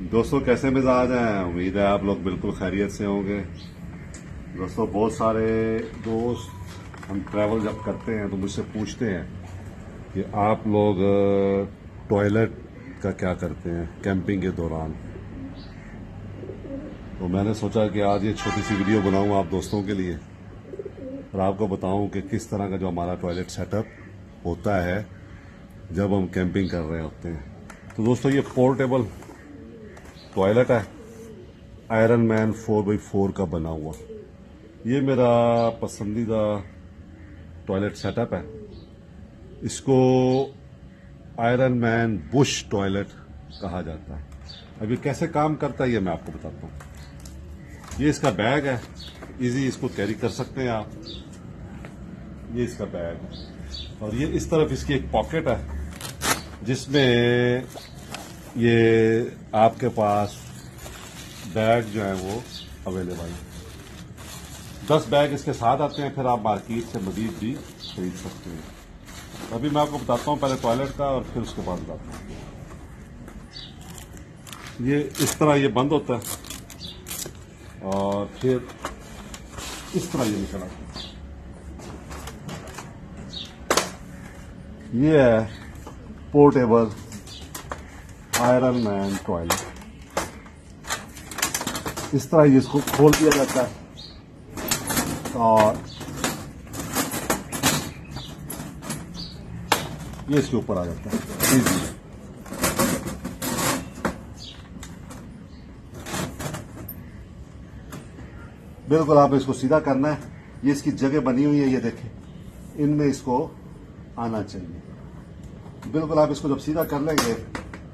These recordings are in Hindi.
दोस्तों कैसे मिजाज हैं। उम्मीद है आप लोग बिल्कुल खैरियत से होंगे। दोस्तों बहुत सारे दोस्त हम ट्रैवल जब करते हैं तो मुझसे पूछते हैं कि आप लोग टॉयलेट का क्या करते हैं कैंपिंग के दौरान। तो मैंने सोचा कि आज ये छोटी सी वीडियो बनाऊं आप दोस्तों के लिए और आपको बताऊं कि किस तरह का जो हमारा टॉयलेट सेटअप होता है जब हम कैंपिंग कर रहे होते हैं। तो दोस्तों ये पोर्टेबल टॉयलेट है, आयरन मैन 4x4 का बना हुआ। ये मेरा पसंदीदा टॉयलेट सेटअप है। इसको आयरन मैन बुश टॉयलेट कहा जाता है। अब ये कैसे काम करता है ये मैं आपको बताता हूँ। ये इसका बैग है, इजी इसको कैरी कर सकते हैं आप। ये इसका बैग है और ये इस तरफ इसकी एक पॉकेट है जिसमें ये आपके पास बैग जो है वो अवेलेबल है। 10 बैग इसके साथ आते हैं, फिर आप मार्केट से मजीद भी खरीद सकते हैं। अभी मैं आपको बताता हूँ पहले टॉयलेट का और फिर उसके बाद बताता हूँ। ये इस तरह ये बंद होता है और फिर इस तरह ये निकल आता है। ये है पोर्टेबल आयरन मैन टॉयलेट। इस तरह ये इसको खोल दिया जाता है और ये इसके ऊपर आ जाता है। बिल्कुल आप इसको सीधा करना है। ये इसकी जगह बनी हुई है, ये देखें, इनमें इसको आना चाहिए। बिल्कुल आप इसको जब सीधा कर लेंगे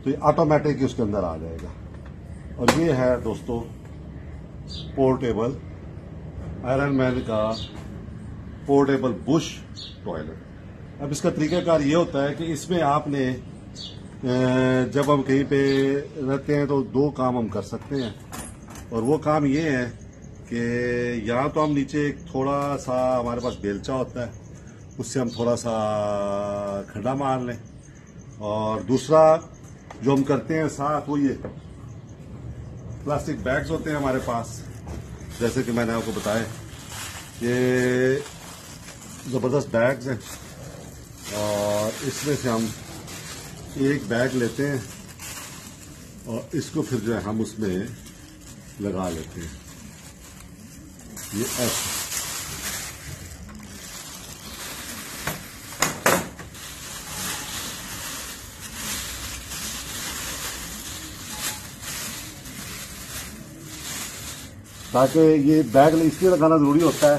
तो ये ऑटोमेटिक ही उसके अंदर आ जाएगा। और ये है दोस्तों पोर्टेबल आयरन मैन का पोर्टेबल बुश टॉयलेट। अब इसका तरीकाकार ये होता है कि इसमें आपने जब हम कहीं पे रहते हैं तो 2 काम हम कर सकते हैं। और वो काम ये है कि या तो हम नीचे एक थोड़ा सा हमारे पास बेलचा होता है, उससे हम थोड़ा सा खड्डा मार लें। और दूसरा जो हम करते हैं साथ वो ये प्लास्टिक बैग्स होते हैं हमारे पास, जैसे कि मैंने आपको बताया ये जबरदस्त बैग्स हैं। और इसमें से हम एक बैग लेते हैं और इसको फिर जो है हम उसमें लगा लेते हैं। ये ऐसे ताकि ये बैग इसलिए लगाना जरूरी होता है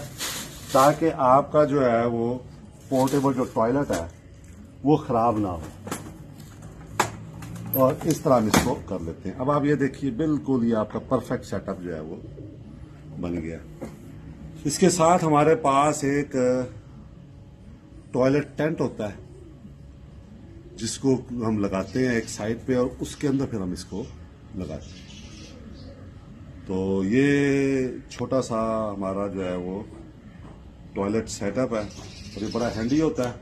ताकि आपका जो है वो पोर्टेबल जो टॉयलेट है वो खराब ना हो। और इस तरह हम इसको कर लेते हैं। अब आप ये देखिए बिल्कुल ये आपका परफेक्ट सेटअप जो है वो बन गया। इसके साथ हमारे पास एक टॉयलेट टेंट होता है जिसको हम लगाते हैं एक साइड पे और उसके अंदर फिर हम इसको लगाते हैं। तो ये छोटा सा हमारा जो है वो टॉयलेट सेटअप है और ये बड़ा हैंडी होता है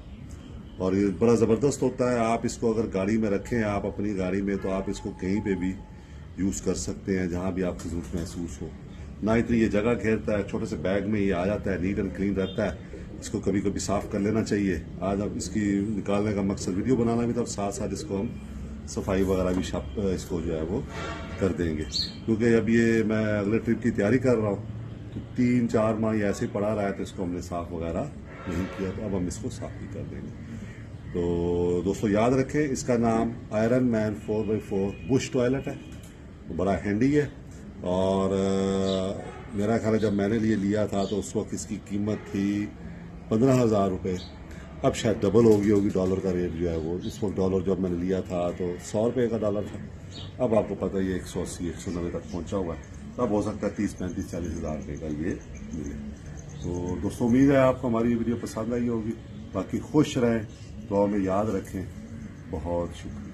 और ये बड़ा ज़बरदस्त होता है। आप इसको अगर गाड़ी में रखें आप अपनी गाड़ी में तो आप इसको कहीं पे भी यूज़ कर सकते हैं जहां भी आपको ज़रूरत महसूस हो। ना इतनी ये जगह घेरता है, छोटे से बैग में ये आ जाता है, नीट एंड क्लीन रहता है। इसको कभी कभी साफ़ कर लेना चाहिए। आज अब इसकी निकालने का मकसद वीडियो बनाना भी था और साथ साथ इसको हम सफाई वगैरह भी इसको जो है वो कर देंगे, क्योंकि अब ये मैं अगले ट्रिप की तैयारी कर रहा हूँ तो 3-4 माह ये ऐसे ही पड़ा रहा है तो इसको हमने साफ़ वगैरह नहीं किया, तो अब हम इसको साफ़ भी कर देंगे। तो दोस्तों याद रखें इसका नाम iron man 4x4 Bush toilet है। तो बड़ा हैंडी है और मेरा ख्याल है जब मैंने लिया था तो उस वक्त इसकी कीमत थी 15,000 रुपये। अब शायद डबल हो गई होगी, डॉलर का रेट जो है वो। इस वक्त डॉलर जब मैंने लिया था तो 100 रुपये का डॉलर था। अब आपको पता है ये 180-190 तक पहुंचा हुआ है। तब हो सकता है 30-35-40 हज़ार रुपये का ये मिले। तो दोस्तों उम्मीद है आपको हमारी ये वीडियो पसंद आई होगी। बाकी खुश रहें, दुआ में याद रखें। बहुत शुक्रिया।